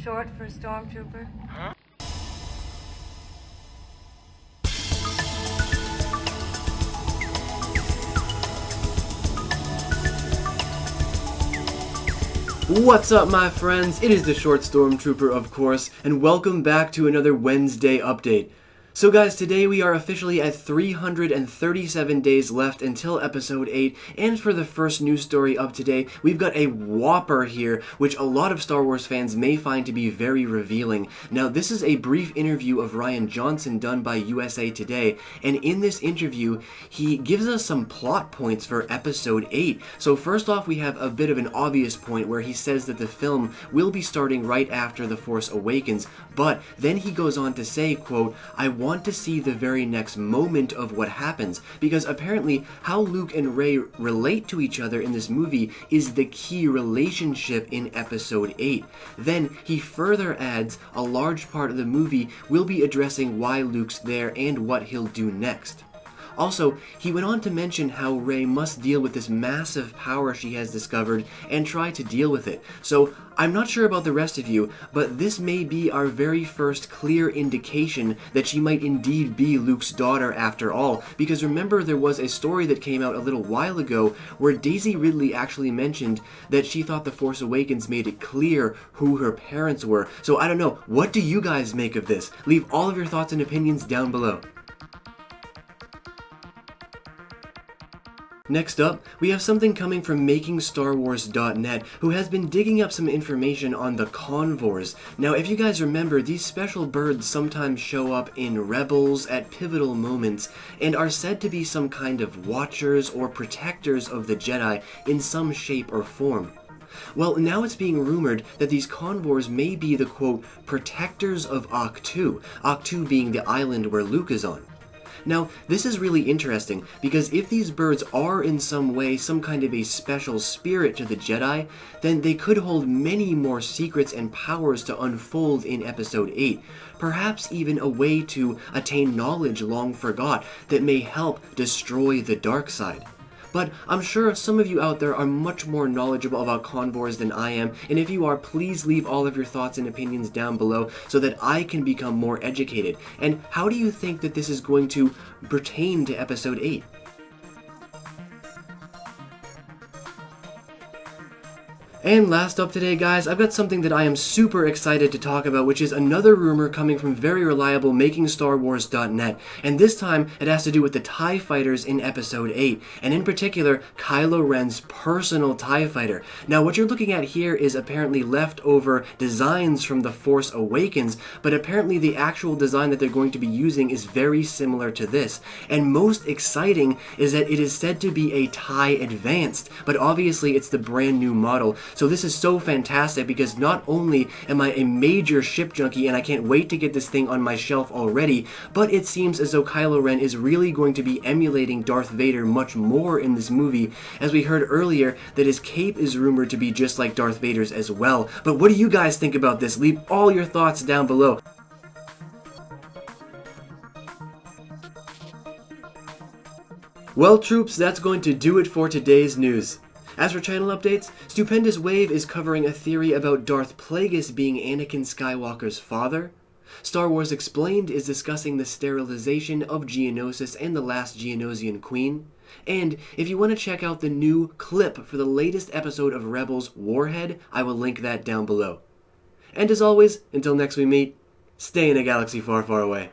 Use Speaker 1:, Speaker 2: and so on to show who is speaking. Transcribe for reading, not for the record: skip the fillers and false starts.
Speaker 1: short for a stormtrooper?
Speaker 2: What's up, my friends? It is the Short Stormtrooper, of course, and welcome back to another Wednesday update. So guys, today we are officially at 337 days left until episode 8, and for the first news story up today, we've got a whopper here, which a lot of Star Wars fans may find to be very revealing. Now, this is a brief interview of Rian Johnson done by USA Today, and in this interview, he gives us some plot points for episode 8. So first off, we have a bit of an obvious point where he says that the film will be starting right after The Force Awakens, but then he goes on to say, quote, "I want to see the very next moment of what happens," because apparently how Luke and Rey relate to each other in this movie is the key relationship in episode 8. Then he further adds a large part of the movie will be addressing why Luke's there and what he'll do next. Also, he went on to mention how Rey must deal with this massive power she has discovered and try to deal with it. So, I'm not sure about the rest of you, but this may be our very first clear indication that she might indeed be Luke's daughter after all, because remember there was a story that came out a little while ago where Daisy Ridley actually mentioned that she thought The Force Awakens made it clear who her parents were. So I don't know, what do you guys make of this? Leave all of your thoughts and opinions down below. Next up, we have something coming from MakingStarWars.net, who has been digging up some information on the Convorees. Now, if you guys remember, these special birds sometimes show up in Rebels at pivotal moments, and are said to be some kind of watchers or protectors of the Jedi in some shape or form. Well, now it's being rumored that these Convorees may be the, quote, protectors of Ahch-To, Ahch-To being the island where Luke is on. Now, this is really interesting, because if these birds are in some way some kind of a special spirit to the Jedi, then they could hold many more secrets and powers to unfold in Episode 8, perhaps even a way to attain knowledge long forgot that may help destroy the dark side. But I'm sure some of you out there are much more knowledgeable about Convorees than I am, and if you are, please leave all of your thoughts and opinions down below so that I can become more educated. And how do you think that this is going to pertain to Episode 8? And last up today, guys, I've got something that I am super excited to talk about, which is another rumor coming from very reliable MakingStarWars.net, and this time it has to do with the TIE Fighters in Episode 8, and in particular, Kylo Ren's personal TIE Fighter. Now, what you're looking at here is apparently leftover designs from The Force Awakens, but apparently the actual design that they're going to be using is very similar to this, and most exciting is that it is said to be a TIE Advanced, but obviously it's the brand new model. So this is so fantastic because not only am I a major ship junkie and I can't wait to get this thing on my shelf already, but it seems as though Kylo Ren is really going to be emulating Darth Vader much more in this movie, as we heard earlier that his cape is rumored to be just like Darth Vader's as well. But what do you guys think about this? Leave all your thoughts down below. Well, troops, that's going to do it for today's news. As for channel updates, Stupendous Wave is covering a theory about Darth Plagueis being Anakin Skywalker's father. Star Wars Explained is discussing the sterilization of Geonosis and the last Geonosian queen. And if you want to check out the new clip for the latest episode of Rebels Warhead, I will link that down below. And as always, until next we meet, stay in a galaxy far, far away.